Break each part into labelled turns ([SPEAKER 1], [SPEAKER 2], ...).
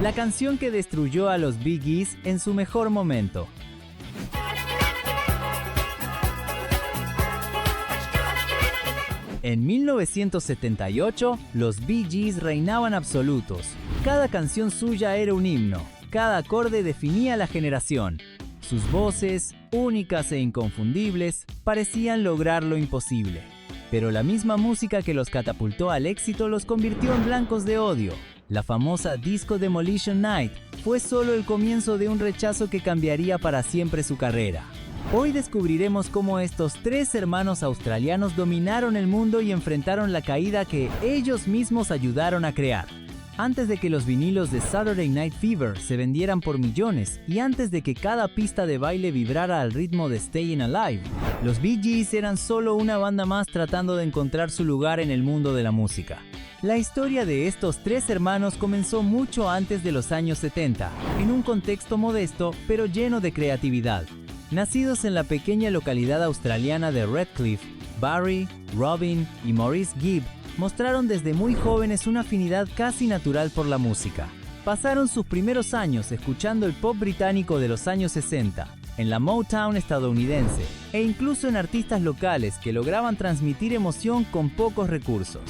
[SPEAKER 1] la canción que destruyó a los Bee Gees en su mejor momento. En 1978, los Bee Gees reinaban absolutos. Cada canción suya era un himno, cada acorde definía la generación. Sus voces, únicas e inconfundibles, parecían lograr lo imposible. Pero la misma música que los catapultó al éxito los convirtió en blancos de odio. La famosa Disco Demolition Night fue solo el comienzo de un rechazo que cambiaría para siempre su carrera. Hoy descubriremos cómo estos tres hermanos australianos dominaron el mundo y enfrentaron la caída que ellos mismos ayudaron a crear. Antes de que los vinilos de Saturday Night Fever se vendieran por millones y antes de que cada pista de baile vibrara al ritmo de Stayin' Alive, los Bee Gees eran solo una banda más tratando de encontrar su lugar en el mundo de la música. La historia de estos tres hermanos comenzó mucho antes de los años 70, en un contexto modesto pero lleno de creatividad. Nacidos en la pequeña localidad australiana de Redcliffe, Barry, Robin y Maurice Gibb mostraron desde muy jóvenes una afinidad casi natural por la música. Pasaron sus primeros años escuchando el pop británico de los años 60, en la Motown estadounidense, e incluso en artistas locales que lograban transmitir emoción con pocos recursos.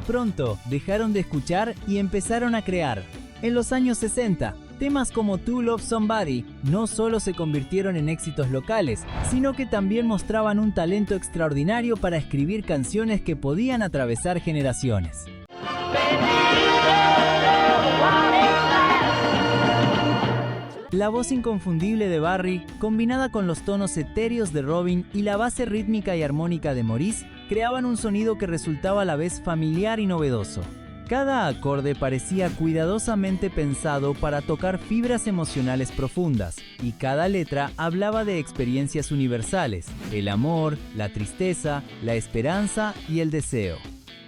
[SPEAKER 1] Pronto dejaron de escuchar y empezaron a crear. En los años 60, temas como To Love Somebody no solo se convirtieron en éxitos locales, sino que también mostraban un talento extraordinario para escribir canciones que podían atravesar generaciones. La voz inconfundible de Barry, combinada con los tonos etéreos de Robin y la base rítmica y armónica de Maurice, creaban un sonido que resultaba a la vez familiar y novedoso. Cada acorde parecía cuidadosamente pensado para tocar fibras emocionales profundas, y cada letra hablaba de experiencias universales: el amor, la tristeza, la esperanza y el deseo.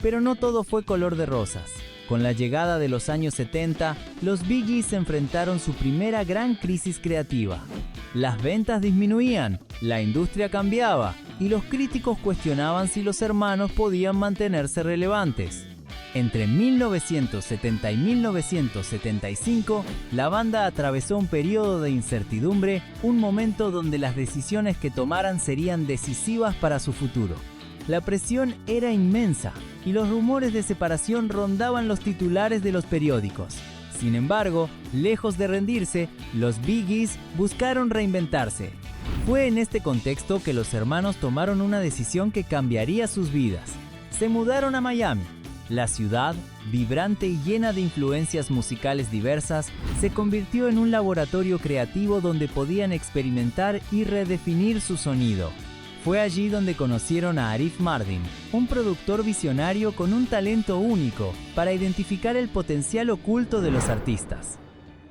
[SPEAKER 1] Pero no todo fue color de rosas. Con la llegada de los años 70, los Bee Gees enfrentaron su primera gran crisis creativa. Las ventas disminuían, la industria cambiaba, y los críticos cuestionaban si los hermanos podían mantenerse relevantes. Entre 1970 y 1975, la banda atravesó un periodo de incertidumbre, un momento donde las decisiones que tomaran serían decisivas para su futuro. La presión era inmensa y los rumores de separación rondaban los titulares de los periódicos. Sin embargo, lejos de rendirse, los Bee Gees buscaron reinventarse. Fue en este contexto que los hermanos tomaron una decisión que cambiaría sus vidas. Se mudaron a Miami. La ciudad, vibrante y llena de influencias musicales diversas, se convirtió en un laboratorio creativo donde podían experimentar y redefinir su sonido. Fue allí donde conocieron a Arif Mardin, un productor visionario con un talento único para identificar el potencial oculto de los artistas.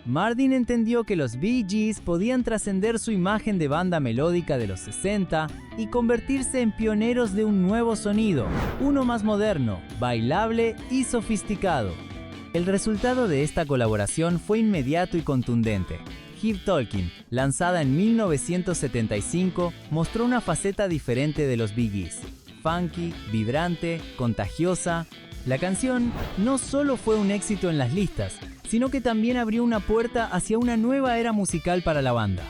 [SPEAKER 1] Mardin entendió que los Bee Gees podían trascender su imagen de banda melódica de los 60 y convertirse en pioneros de un nuevo sonido, uno más moderno, bailable y sofisticado. El resultado de esta colaboración fue inmediato y contundente. Keep Talking, lanzada en 1975, mostró una faceta diferente de los Bee Gees. Funky, vibrante, contagiosa. La canción no solo fue un éxito en las listas, sino que también abrió una puerta hacia una nueva era musical para la banda.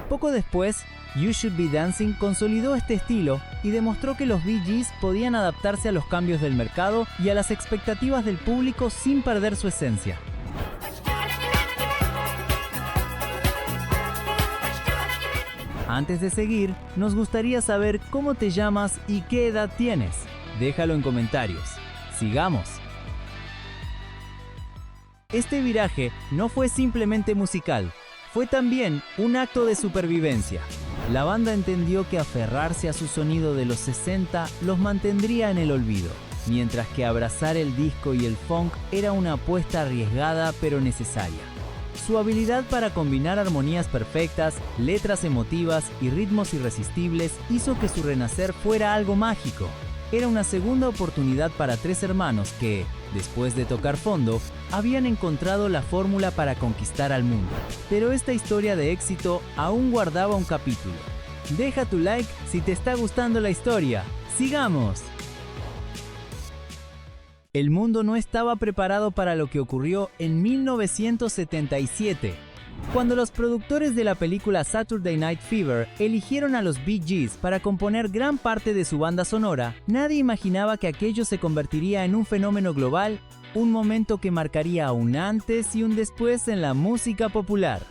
[SPEAKER 1] Poco después, You Should Be Dancing consolidó este estilo y demostró que los Bee Gees podían adaptarse a los cambios del mercado y a las expectativas del público sin perder su esencia. Antes de seguir, nos gustaría saber cómo te llamas y qué edad tienes. Déjalo en comentarios. ¡Sigamos! Este viraje no fue simplemente musical, fue también un acto de supervivencia. La banda entendió que aferrarse a su sonido de los 60 los mantendría en el olvido, mientras que abrazar el disco y el funk era una apuesta arriesgada pero necesaria. Su habilidad para combinar armonías perfectas, letras emotivas y ritmos irresistibles hizo que su renacer fuera algo mágico. Era una segunda oportunidad para tres hermanos que, después de tocar fondo, habían encontrado la fórmula para conquistar al mundo. Pero esta historia de éxito aún guardaba un capítulo. Deja tu like si te está gustando la historia. ¡Sigamos! El mundo no estaba preparado para lo que ocurrió en 1977. Cuando los productores de la película Saturday Night Fever eligieron a los Bee Gees para componer gran parte de su banda sonora, nadie imaginaba que aquello se convertiría en un fenómeno global, un momento que marcaría un antes y un después en la música popular.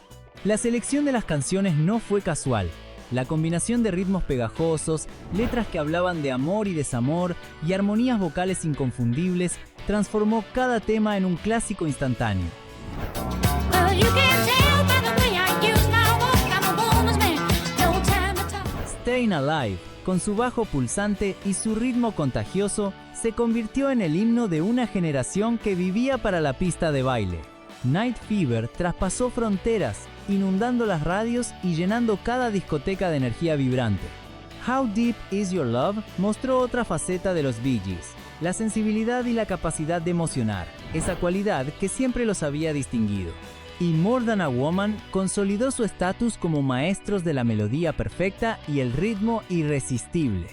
[SPEAKER 1] La selección de las canciones no fue casual. La combinación de ritmos pegajosos, letras que hablaban de amor y desamor y armonías vocales inconfundibles transformó cada tema en un clásico instantáneo. Stayin' Alive, con su bajo pulsante y su ritmo contagioso, se convirtió en el himno de una generación que vivía para la pista de baile. Night Fever traspasó fronteras, inundando las radios y llenando cada discoteca de energía vibrante. How Deep Is Your Love mostró otra faceta de los Bee Gees, la sensibilidad y la capacidad de emocionar, esa cualidad que siempre los había distinguido. Y More Than a Woman consolidó su estatus como maestros de la melodía perfecta y el ritmo irresistible.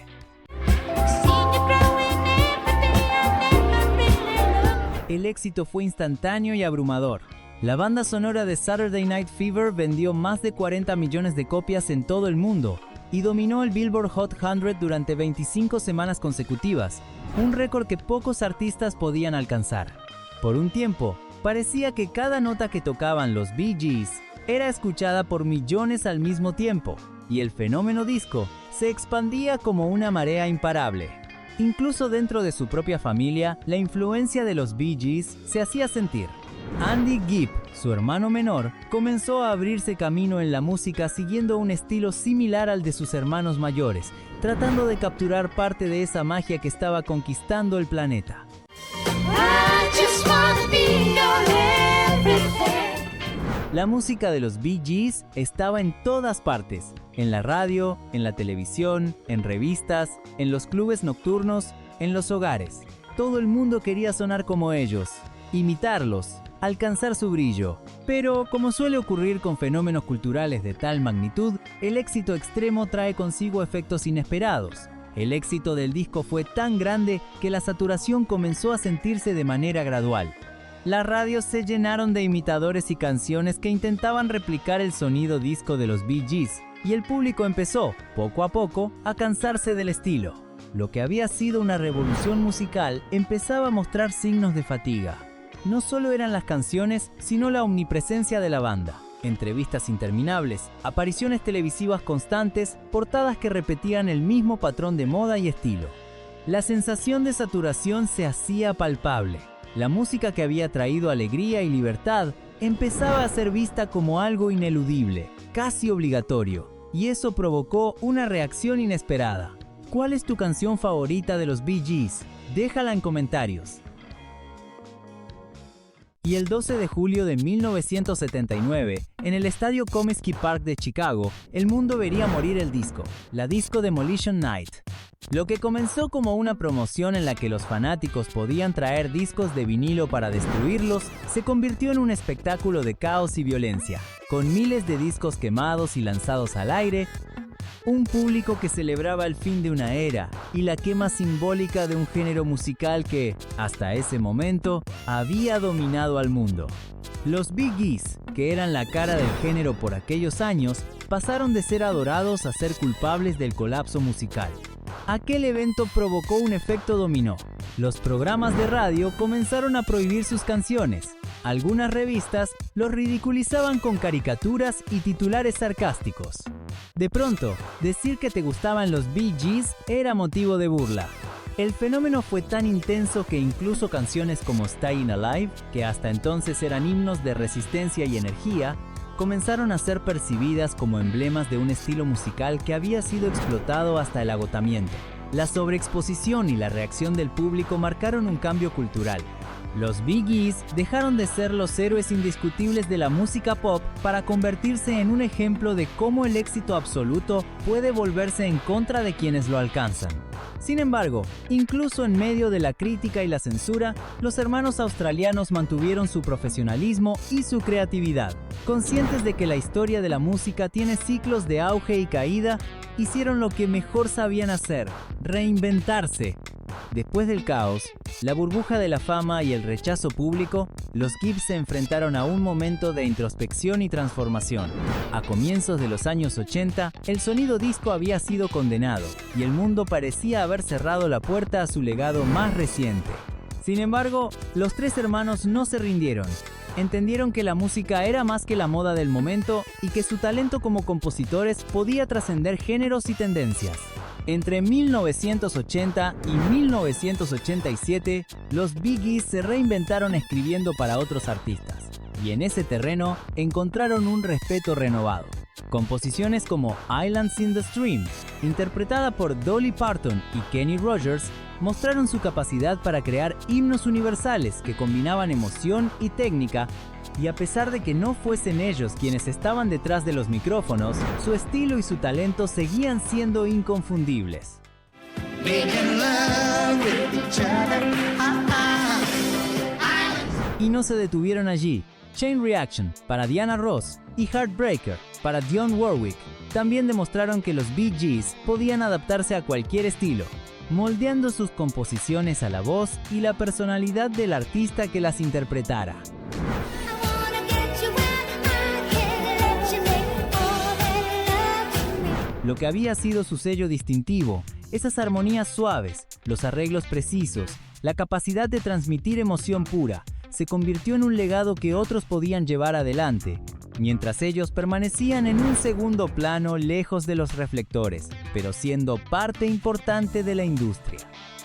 [SPEAKER 1] El éxito fue instantáneo y abrumador. La banda sonora de Saturday Night Fever vendió más de 40 millones de copias en todo el mundo y dominó el Billboard Hot 100 durante 25 semanas consecutivas, un récord que pocos artistas podían alcanzar. Por un tiempo, parecía que cada nota que tocaban los Bee Gees era escuchada por millones al mismo tiempo, y el fenómeno disco se expandía como una marea imparable. Incluso dentro de su propia familia, la influencia de los Bee Gees se hacía sentir. Andy Gibb, su hermano menor, comenzó a abrirse camino en la música siguiendo un estilo similar al de sus hermanos mayores, tratando de capturar parte de esa magia que estaba conquistando el planeta. La música de los Bee Gees estaba en todas partes, en la radio, en la televisión, en revistas, en los clubes nocturnos, en los hogares. Todo el mundo quería sonar como ellos, imitarlos, alcanzar su brillo. Pero, como suele ocurrir con fenómenos culturales de tal magnitud, el éxito extremo trae consigo efectos inesperados. El éxito del disco fue tan grande que la saturación comenzó a sentirse de manera gradual. Las radios se llenaron de imitadores y canciones que intentaban replicar el sonido disco de los Bee Gees, y el público empezó, poco a poco, a cansarse del estilo. Lo que había sido una revolución musical empezaba a mostrar signos de fatiga. No solo eran las canciones, sino la omnipresencia de la banda. Entrevistas interminables, apariciones televisivas constantes, portadas que repetían el mismo patrón de moda y estilo. La sensación de saturación se hacía palpable. La música que había traído alegría y libertad empezaba a ser vista como algo ineludible, casi obligatorio, y eso provocó una reacción inesperada. ¿Cuál es tu canción favorita de los Bee Gees? Déjala en comentarios. Y el 12 de julio de 1979, en el estadio Comiskey Park de Chicago, el mundo vería morir el disco, la Disco Demolition Night. Lo que comenzó como una promoción en la que los fanáticos podían traer discos de vinilo para destruirlos, se convirtió en un espectáculo de caos y violencia, con miles de discos quemados y lanzados al aire, un público que celebraba el fin de una era y la quema simbólica de un género musical que, hasta ese momento, había dominado al mundo. Los Bee Gees, que eran la cara del género por aquellos años, pasaron de ser adorados a ser culpables del colapso musical. Aquel evento provocó un efecto dominó. Los programas de radio comenzaron a prohibir sus canciones. Algunas revistas los ridiculizaban con caricaturas y titulares sarcásticos. De pronto, decir que te gustaban los Bee Gees era motivo de burla. El fenómeno fue tan intenso que incluso canciones como Stayin' Alive, que hasta entonces eran himnos de resistencia y energía, comenzaron a ser percibidas como emblemas de un estilo musical que había sido explotado hasta el agotamiento. La sobreexposición y la reacción del público marcaron un cambio cultural. Los Bee Gees dejaron de ser los héroes indiscutibles de la música pop para convertirse en un ejemplo de cómo el éxito absoluto puede volverse en contra de quienes lo alcanzan. Sin embargo, incluso en medio de la crítica y la censura, los hermanos australianos mantuvieron su profesionalismo y su creatividad. Conscientes de que la historia de la música tiene ciclos de auge y caída, hicieron lo que mejor sabían hacer: reinventarse. Después del caos, la burbuja de la fama y el rechazo público, los Gibbs se enfrentaron a un momento de introspección y transformación. A comienzos de los años 80, el sonido disco había sido condenado, y el mundo parecía haber cerrado la puerta a su legado más reciente. Sin embargo, los tres hermanos no se rindieron. Entendieron que la música era más que la moda del momento y que su talento como compositores podía trascender géneros y tendencias. Entre 1980 y 1987, los Bee Gees se reinventaron escribiendo para otros artistas, y en ese terreno encontraron un respeto renovado. Composiciones como Islands in the Stream, interpretada por Dolly Parton y Kenny Rogers, mostraron su capacidad para crear himnos universales que combinaban emoción y técnica, y a pesar de que no fuesen ellos quienes estaban detrás de los micrófonos, su estilo y su talento seguían siendo inconfundibles. Y no se detuvieron allí. Chain Reaction para Diana Ross y Heartbreaker para Dionne Warwick también demostraron que los Bee Gees podían adaptarse a cualquier estilo, moldeando sus composiciones a la voz y la personalidad del artista que las interpretara. Lo que había sido su sello distintivo, esas armonías suaves, los arreglos precisos, la capacidad de transmitir emoción pura, se convirtió en un legado que otros podían llevar adelante, mientras ellos permanecían en un segundo plano lejos de los reflectores, pero siendo parte importante de la industria.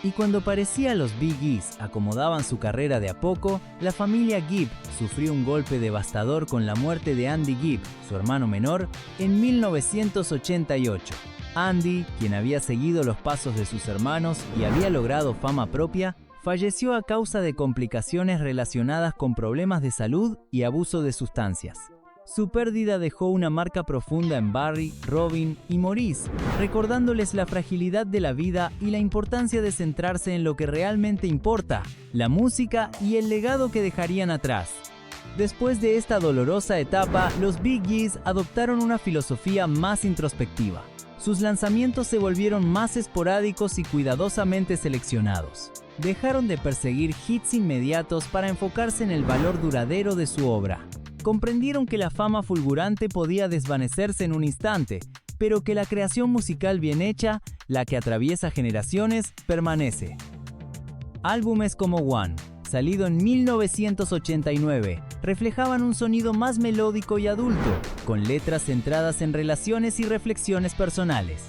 [SPEAKER 1] Y cuando parecía los Bee Gees acomodaban su carrera de a poco, la familia Gibb sufrió un golpe devastador con la muerte de Andy Gibb, su hermano menor, en 1988. Andy, quien había seguido los pasos de sus hermanos y había logrado fama propia, falleció a causa de complicaciones relacionadas con problemas de salud y abuso de sustancias. Su pérdida dejó una marca profunda en Barry, Robin y Maurice, recordándoles la fragilidad de la vida y la importancia de centrarse en lo que realmente importa, la música y el legado que dejarían atrás. Después de esta dolorosa etapa, los Bee Gees adoptaron una filosofía más introspectiva. Sus lanzamientos se volvieron más esporádicos y cuidadosamente seleccionados. Dejaron de perseguir hits inmediatos para enfocarse en el valor duradero de su obra. Comprendieron que la fama fulgurante podía desvanecerse en un instante, pero que la creación musical bien hecha, la que atraviesa generaciones, permanece. Álbumes como One, salido en 1989, reflejaban un sonido más melódico y adulto, con letras centradas en relaciones y reflexiones personales.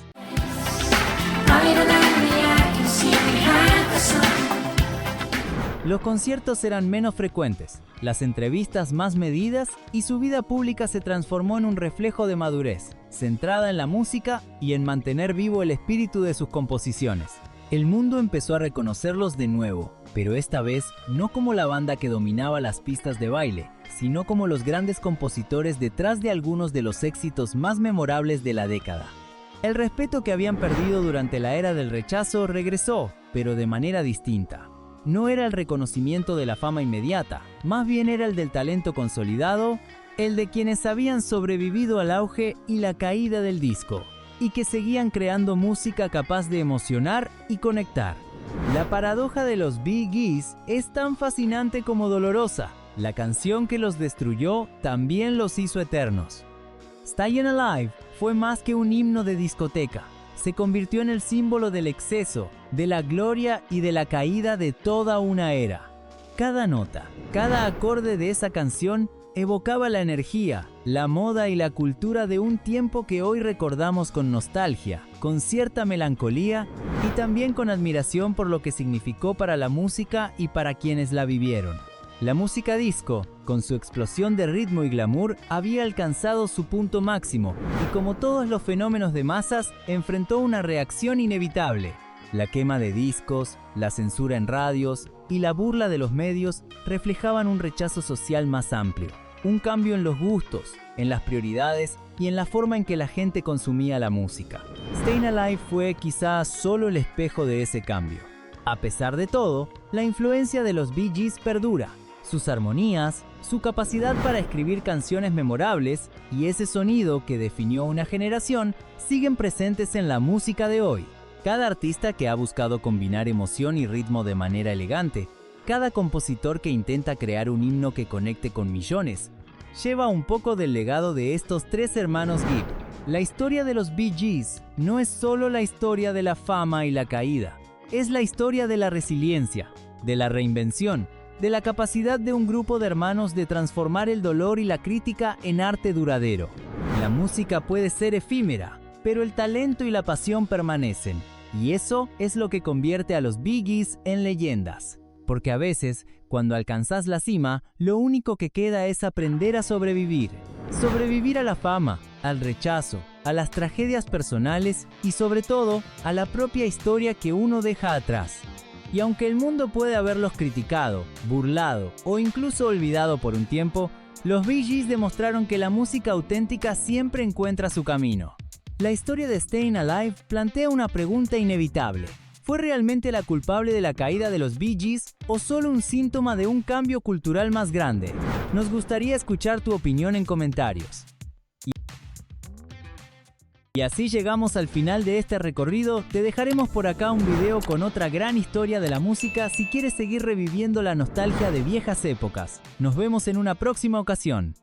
[SPEAKER 1] Los conciertos eran menos frecuentes, las entrevistas más medidas y su vida pública se transformó en un reflejo de madurez, centrada en la música y en mantener vivo el espíritu de sus composiciones. El mundo empezó a reconocerlos de nuevo, pero esta vez no como la banda que dominaba las pistas de baile, sino como los grandes compositores detrás de algunos de los éxitos más memorables de la década. El respeto que habían perdido durante la era del rechazo regresó, pero de manera distinta. No era el reconocimiento de la fama inmediata, más bien era el del talento consolidado, el de quienes habían sobrevivido al auge y la caída del disco, y que seguían creando música capaz de emocionar y conectar. La paradoja de los Bee Gees es tan fascinante como dolorosa. La canción que los destruyó también los hizo eternos. Stayin' Alive fue más que un himno de discoteca. Se convirtió en el símbolo del exceso, de la gloria y de la caída de toda una era. Cada nota, cada acorde de esa canción evocaba la energía, la moda y la cultura de un tiempo que hoy recordamos con nostalgia, con cierta melancolía y también con admiración por lo que significó para la música y para quienes la vivieron. La música disco, con su explosión de ritmo y glamour, había alcanzado su punto máximo y, como todos los fenómenos de masas, enfrentó una reacción inevitable. La quema de discos, la censura en radios y la burla de los medios reflejaban un rechazo social más amplio, un cambio en los gustos, en las prioridades y en la forma en que la gente consumía la música. Stayin' Alive fue quizás solo el espejo de ese cambio. A pesar de todo, la influencia de los Bee Gees perdura. Sus armonías, su capacidad para escribir canciones memorables y ese sonido que definió una generación siguen presentes en la música de hoy. Cada artista que ha buscado combinar emoción y ritmo de manera elegante, cada compositor que intenta crear un himno que conecte con millones, lleva un poco del legado de estos tres hermanos Gibb. La historia de los Bee Gees no es solo la historia de la fama y la caída, es la historia de la resiliencia, de la reinvención, de la capacidad de un grupo de hermanos de transformar el dolor y la crítica en arte duradero. La música puede ser efímera, pero el talento y la pasión permanecen, y eso es lo que convierte a los Bee Gees en leyendas. Porque a veces, cuando alcanzas la cima, lo único que queda es aprender a sobrevivir. Sobrevivir a la fama, al rechazo, a las tragedias personales y sobre todo, a la propia historia que uno deja atrás. Y aunque el mundo puede haberlos criticado, burlado o incluso olvidado por un tiempo, los Bee Gees demostraron que la música auténtica siempre encuentra su camino. La historia de Staying Alive plantea una pregunta inevitable. ¿Fue realmente la culpable de la caída de los Bee Gees o solo un síntoma de un cambio cultural más grande? Nos gustaría escuchar tu opinión en comentarios. Y así llegamos al final de este recorrido. Te dejaremos por acá un video con otra gran historia de la música si quieres seguir reviviendo la nostalgia de viejas épocas. Nos vemos en una próxima ocasión.